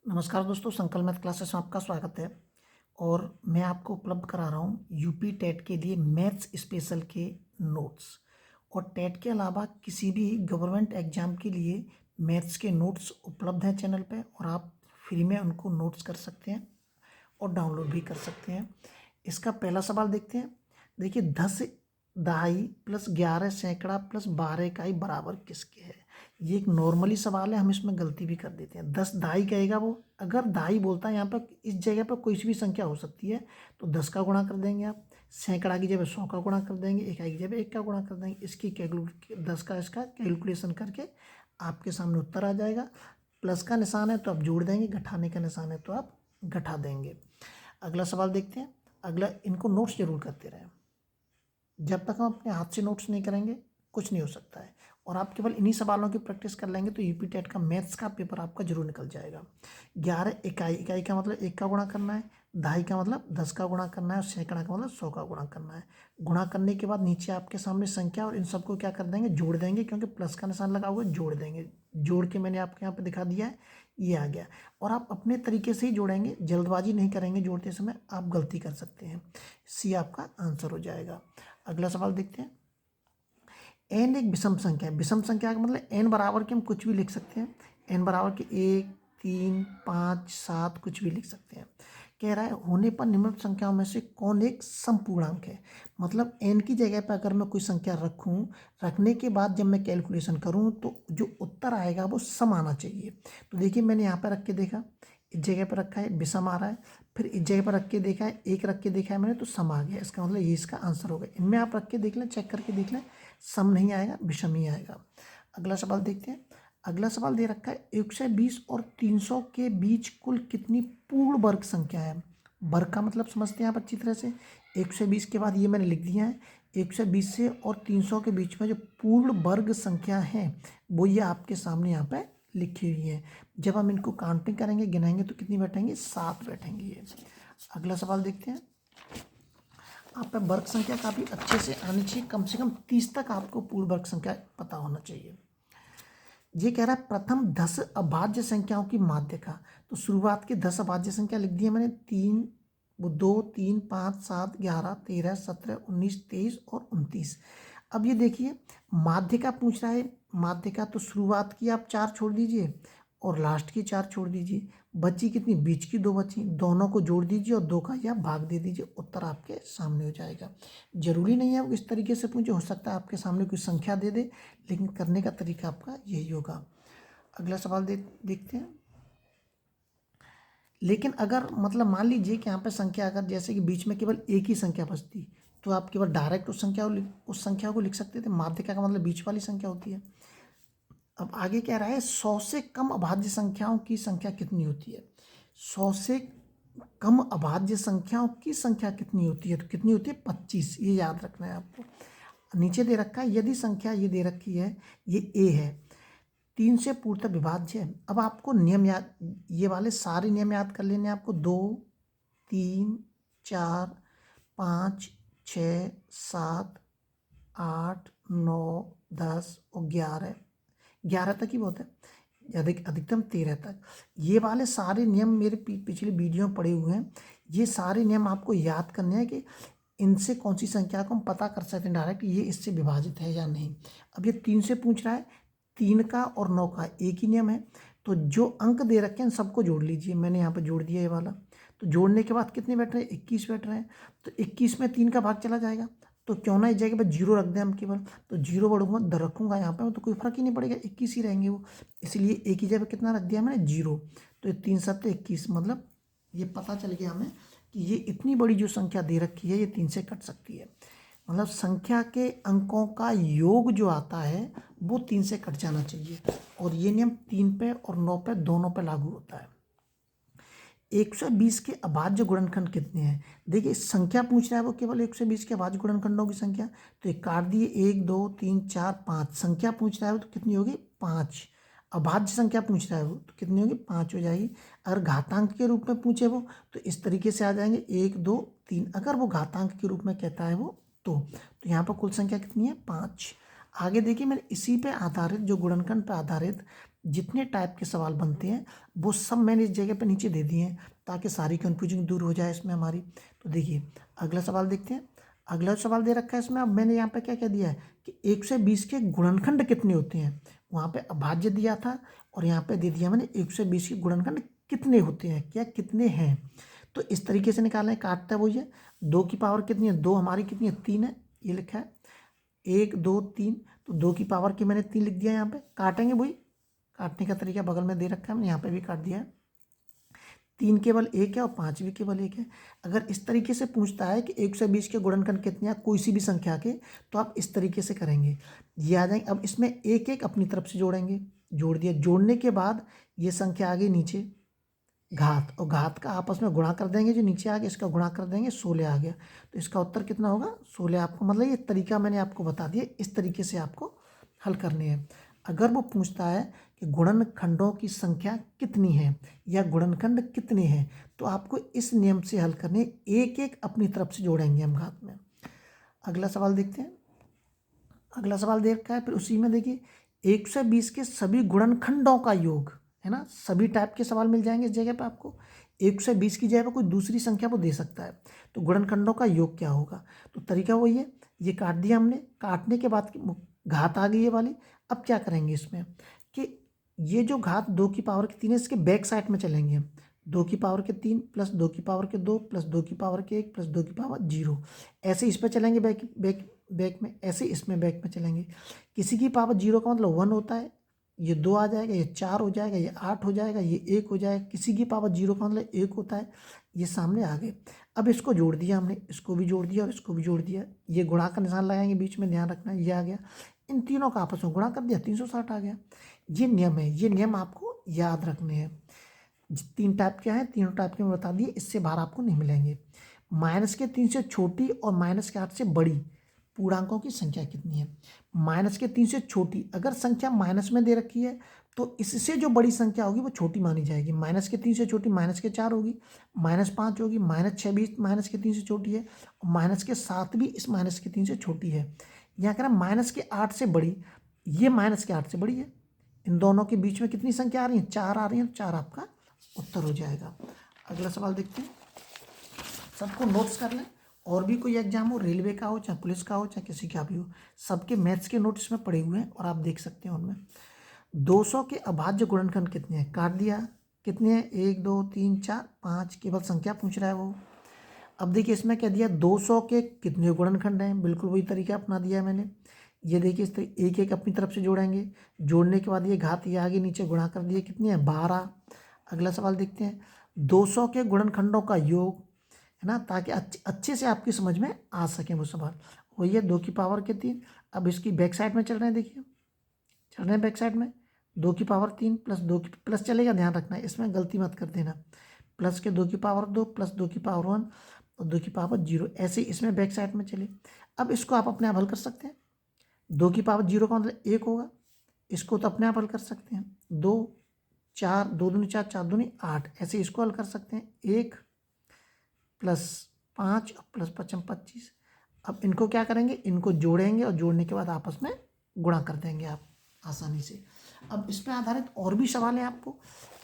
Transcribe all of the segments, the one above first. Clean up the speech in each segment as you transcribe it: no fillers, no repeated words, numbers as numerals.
नमस्कार दोस्तों, संकल्प मैथ क्लासेस में आपका स्वागत है। और मैं आपको उपलब्ध करा रहा हूँ यूपी टेट के लिए मैथ्स स्पेशल के नोट्स। और टेट के अलावा किसी भी गवर्नमेंट एग्जाम के लिए मैथ्स के नोट्स उपलब्ध हैं चैनल पे, और आप फ्री में उनको नोट्स कर सकते हैं और डाउनलोड भी कर सकते हैं। इसका पहला सवाल देखते हैं। देखिए, 10 दहाई प्लस 11 सैकड़ा प्लस 12 इकाई बराबर किसके है। ये एक नॉर्मली सवाल है, हम इसमें गलती भी कर देते हैं। 10 दहाई कहेगा वो, अगर दहाई बोलता है यहाँ पर इस जगह पर कोई सी भी संख्या हो सकती है, तो 10 का गुणा कर देंगे आप। सैकड़ा की जगह 100 का गुणा कर देंगे, इकाई की जगह 1 का गुणा कर देंगे। इसकी कैलकुलेट 10 का इसका कैलकुलेशन करके आपके सामने उत्तर आ जाएगा। प्लस का निशान है तो आप जोड़ देंगे, घटाने का निशान है तो आप घटा देंगे। अगला सवाल देखते हैं। अगला, इनको नोट्स जरूर करते रहें। जब तक हम अपने हाथ से नोट्स नहीं करेंगे कुछ नहीं हो सकता है। और आप केवल इन्हीं सवालों की प्रैक्टिस कर लेंगे तो यूपी टेट का मैथ्स का पेपर आपका जरूर निकल जाएगा। 11 इकाई, इकाई का मतलब 1 का गुणा करना है, दहाई का मतलब 10 का गुणा करना है, और सैकड़ा का मतलब 100 का गुणा करना है। गुणा करने के बाद नीचे आपके सामने संख्या, और इन सबको क्या कर देंगे, जोड़ देंगे, क्योंकि प्लस का निशान लगा हुआ है, जोड़ देंगे। जोड़ के मैंने आपके यहाँ पे दिखा दिया है, ये आ गया। और आप अपने तरीके से ही जोड़ेंगे, जल्दबाजी नहीं करेंगे जोड़ते समय, आप गलती कर सकते हैं। सी आपका आंसर हो जाएगा। अगला सवाल देखते हैं। एन एक विषम संख्या है। विषम संख्या का मतलब एन बराबर के हम कुछ भी लिख सकते हैं। एन बराबर के 1, 3, 5, 7 कुछ भी लिख सकते हैं। कह रहा है होने पर निम्नलिखित संख्याओं में से कौन एक समपूर्णांक है। मतलब एन की जगह पर अगर मैं कोई संख्या रखूं, रखने के बाद जब मैं कैलकुलेशन करूं तो जो उत्तर आएगा वो सम आना चाहिए। तो देखिए, मैंने यहाँ पर रख के देखा, इस जगह पर रखा है, विषम आ रहा है। फिर इस जगह पर रख के देखा है, एक रख के देखा है मैंने, तो सम आ गया। इसका मतलब ये इसका आंसर होगा। इनमें आप रख के देख लें, चेक करके देख लें, सम नहीं आएगा, विषम ही आएगा। अगला सवाल देखते हैं। अगला सवाल दे रखा है 120 और 300 के बीच कुल कितनी पूर्ण वर्ग संख्या है। वर्ग का मतलब समझते हैं आप अच्छी तरह से। 120 के बाद ये मैंने लिख दिया है, 120 से और 300 के बीच में जो पूर्ण वर्ग संख्या है वो ये आपके सामने यहाँ पे लिखी हुई है। जब हम इनको काउंटिंग करेंगे, गिनाएंगे, तो कितनी बैठेंगे, 7 बैठेंगे ये। अगला सवाल देखते हैं। आप पे वर्ग संख्या काफ़ी अच्छे से आनी चाहिए, कम से कम 30 तक आपको पूर्ण वर्ग संख्या पता होना चाहिए। ये कह रहा है प्रथम 10 अभाज्य संख्याओं की माध्यिका। तो शुरुआत की 10 अभाज्य संख्या लिख दी है मैंने, 3, 2, 3, 5, 7, 11, 13, 17, 19, 23 और 29। अब ये देखिए, माध्यिका पूछ रहा है। माध्यिका तो शुरुआत की आप 4 छोड़ दीजिए और लास्ट की 4 छोड़ दीजिए, बची कितनी, बीच की 2 बची, दोनों को जोड़ दीजिए और 2 का या भाग दे दीजिए, उत्तर आपके सामने हो जाएगा। जरूरी नहीं है वो इस तरीके से पूछे, हो सकता है आपके सामने कोई संख्या दे दे, लेकिन करने का तरीका आपका यही होगा। अगला सवाल देखते हैं। लेकिन अगर मतलब मान लीजिए कि यहाँ पे संख्या अगर जैसे कि बीच में केवल एक ही संख्या बचती, तो आप केवल डायरेक्ट उस संख्या को लिख सकते थे। माध्यिका का मतलब बीच वाली संख्या होती है। अब आगे कह रहा है 100 से कम अभाज्य संख्याओं की संख्या कितनी होती है। 100 से कम अभाज्य संख्याओं की संख्या कितनी होती है, तो कितनी होती है, 25। ये याद रखना है आपको। नीचे दे रखा है, यदि संख्या ये दे रखी है, ये ए है, 3 से पूर्णतः विभाज्य है। अब आपको नियम याद, ये वाले सारे नियम याद कर लेने आपको। 2, 3, 4, 5, 6, 7, 8, 9, 10 और 11 तक ही बहुत है, अधिकतम 13 तक। ये वाले सारे नियम मेरे पिछले वीडियो में पड़े हुए हैं। ये सारे नियम आपको याद करने हैं कि इनसे कौन सी संख्या को हम पता कर सकते हैं डायरेक्ट ये इससे विभाजित है या नहीं। अब ये 3 से पूछ रहा है, 3 का और 9 का एक ही नियम है। तो जो अंक दे रखे हैं सबको जोड़ लीजिए, मैंने यहाँ पर जोड़ दिया ये वाला। तो जोड़ने के बाद कितने बैठ रहे हैं, 21 बैठ रहे हैं। तो 21 में 3 का भाग चला जाएगा, तो क्यों ना इस जगह पर 0 रख दें हम केवल। तो 0 बढ़ूंगा रखूंगा यहाँ पे, तो कोई फर्क ही नहीं पड़ेगा, 21 ही रहेंगे वो। इसलिए एक ही जगह कितना रख दिया मैंने, 0। तो 3 7 21, मतलब ये पता चल गया हमें कि ये इतनी बड़ी जो संख्या दे रखी है ये 3 से कट सकती है। मतलब संख्या के अंकों का योग जो आता है वो 3 से कट जाना चाहिए। और ये नियम 3 पे और 9 पे दोनों पे लागू होता है। 120 के अभाज्य गुणनखंड कितने हैं। देखिए, संख्या पूछ रहा है वो केवल 120 के अभाज्य गुणनखंडों की संख्या, तो एक काट दिए, 1, 2, 3, 4, 5। संख्या पूछ रहा है वो तो कितनी होगी, 5। अभाज्य संख्या पूछ रहा है वो तो कितनी होगी, 5 हो जाएगी। अगर घातांक के रूप में पूछे वो तो इस तरीके से आ जाएंगे, 1, 2, 3। अगर वो घातांक के रूप में कहता है वो तो यहाँ पर कुल संख्या कितनी है, 5। आगे देखिए, मैंने इसी पे आधारित जो गुणनखंड पे आधारित जितने टाइप के सवाल बनते हैं वो सब मैंने इस जगह पे नीचे दे दिए हैं ताकि सारी कंफ्यूजन दूर हो जाए इसमें हमारी। तो देखिए अगला सवाल देखते हैं। अगला सवाल दे रखा है इसमें, अब मैंने यहाँ पे क्या क्या दिया है कि 1 से 20 के गुणनखंड कितने होते हैं। वहाँ पे अभाज्य दिया था और यहाँ पे दे दिया मैंने 1 से 20 के गुणनखंड कितने होते हैं, क्या कितने हैं। तो इस तरीके से निकालना है, काटता है वही है। 2 की पावर कितनी है, 2 हमारी कितनी है, 3 है, ये लिखा है 1 2 3। तो 2 की पावर की मैंने 3 लिख दिया यहाँ पे। काटेंगे वही, काटने का तरीका बगल में दे रखा है, मैंने यहाँ पे भी काट दिया है। 3 केवल 1 है और 5 भी केवल 1 है। अगर इस तरीके से पूछता है कि 1 से 20 के गुणनखंड कितने हैं कोई सी भी संख्या के, तो आप इस तरीके से करेंगे, ये आ जाएंगे। अब इसमें एक एक अपनी तरफ से जोड़ेंगे, जोड़ दिया। जोड़ने के बाद ये संख्या आ गई नीचे घात, और घात का आपस में गुणा कर देंगे, जो नीचे आ गया इसका गुणा कर देंगे, 16 आ गया। तो इसका उत्तर कितना होगा, 16। आपको मतलब ये तरीका मैंने आपको बता दिया, इस तरीके से आपको हल करने हैं। अगर वो पूछता है कि गुणनखंडों की संख्या कितनी है या गुणनखंड कितने हैं, तो आपको इस नियम से हल करने, एक एक अपनी तरफ से जोड़ेंगे हम घात में। अगला सवाल देखते हैं। अगला सवाल दे रखा है, फिर उसी में देखिए 1 से 20 के सभी गुणनखंडों का योग, है ना, सभी टाइप के सवाल मिल जाएंगे इस जगह पे आपको। 1 से 20 की जगह पर कोई दूसरी संख्या वो दे सकता है, तो गुणनखंडों का योग क्या होगा। तो तरीका वही है, ये काट दिया हमने। काटने के बाद घात आ गई ये वाली। अब क्या करेंगे इसमें कि ये जो घात 2 की पावर के 3 है, इसके बैक साइड में चलेंगे हम। 2 की पावर के 3 प्लस 2 की पावर के 2 प्लस 2 की पावर के 1 प्लस 2 की पावर 0, ऐसे इस पर चलेंगे बैक बैक बैक में, ऐसे इसमें बैक में चलेंगे। किसी की पावर 0 का मतलब 1 होता है, ये 2 आ जाएगा, ये 4 हो जाएगा, ये 8 हो जाएगा, ये 1 हो जाएगा। किसी की पावर 0 का मतलब 1 होता है, ये सामने आ गए। अब इसको जोड़ दिया हमने, इसको भी जोड़ दिया और इसको भी जोड़ दिया। ये गुणा का निशान लगाएंगे बीच में, ध्यान रखना, ये आ गया। इन तीनों का आपस में गुणा कर दिया, 360 आ गया। ये नियम है, ये नियम आपको याद रखने हैं। 3 टाइप के हैं, तीनों टाइप के मैं बता दिए, इससे बाहर आपको नहीं मिलेंगे। -3 से छोटी और -8 से बड़ी पूर्णांकों की संख्या कितनी है। -3 से छोटी, अगर संख्या माइनस में दे रखी है तो इससे जो बड़ी संख्या होगी वो छोटी मानी जाएगी। -3 से छोटी -4 होगी, -5 होगी, -6 भी -3 से छोटी है, और -7 भी इस -3 से छोटी है। यहाँ कह रहा है -8 से बड़ी, ये -8 से बड़ी है। इन दोनों के बीच में कितनी संख्या आ रही है, 4 आ रही है, 4 आपका उत्तर हो जाएगा। अगला सवाल देखते हैं। सबको नोट्स कर लें, और भी कोई एग्जाम हो, रेलवे का हो, चाहे पुलिस का हो, चाहे किसी का भी हो, सबके मैथ्स के नोट्स में पड़े हुए हैं और आप देख सकते हैं उनमें। 200 के अभाज्य गुणनखंड कितने हैं, काट दिया। कितने हैं, 1 2 3 4 5, केवल संख्या पूछ रहा है वो। अब देखिए इसमें क्या दिया, 200 के कितने गुणनखंड हैं, बिल्कुल वही तरीका अपना दिया है मैंने। ये देखिए इस तरीके एक एक अपनी तरफ से जोड़ेंगे, जोड़ने के बाद ये घात ये आगे नीचे गुणा कर दिए, कितनी है, 12। अगला सवाल देखते हैं। 200 के गुणनखंडों का योग, है ना, ताकि अच्छे से आपकी समझ में आ सके वो सवाल। वही है 2 की पावर के 3। अब इसकी बैक साइड में चल रहे हैं, देखिए चल रहे हैं बैक साइड में। 2 की पावर 3 प्लस 2 की प्लस चलेगा, ध्यान रखना है इसमें गलती मत कर देना। प्लस के 2 की पावर 2 प्लस 2 की पावर 1 और 2 की पावर 0, ऐसे इसमें बैक साइड में चले। अब इसको आप अपने आप हल कर सकते हैं। 2 की पावर 0 का मतलब 1 होगा, इसको तो अपने आप हल कर सकते हैं। 2 4 2 दूनी 4 4 दूनी 8, ऐसे इसको हल कर सकते हैं। 1 प्लस 5 प्लस 5 25। अब इनको क्या करेंगे, इनको जोड़ेंगे और जोड़ने के बाद आपस में गुणा कर देंगे आप आसानी से। अब इस पर आधारित और भी सवाल है आपको,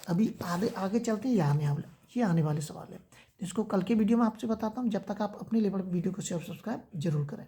अभी आगे आगे चलते हैं, ये आने वाले सवाल है। इसको कल के वीडियो में आपसे बताता हूँ। जब तक आप अपने लेवल वीडियो को शेयर सब्सक्राइब जरूर करें।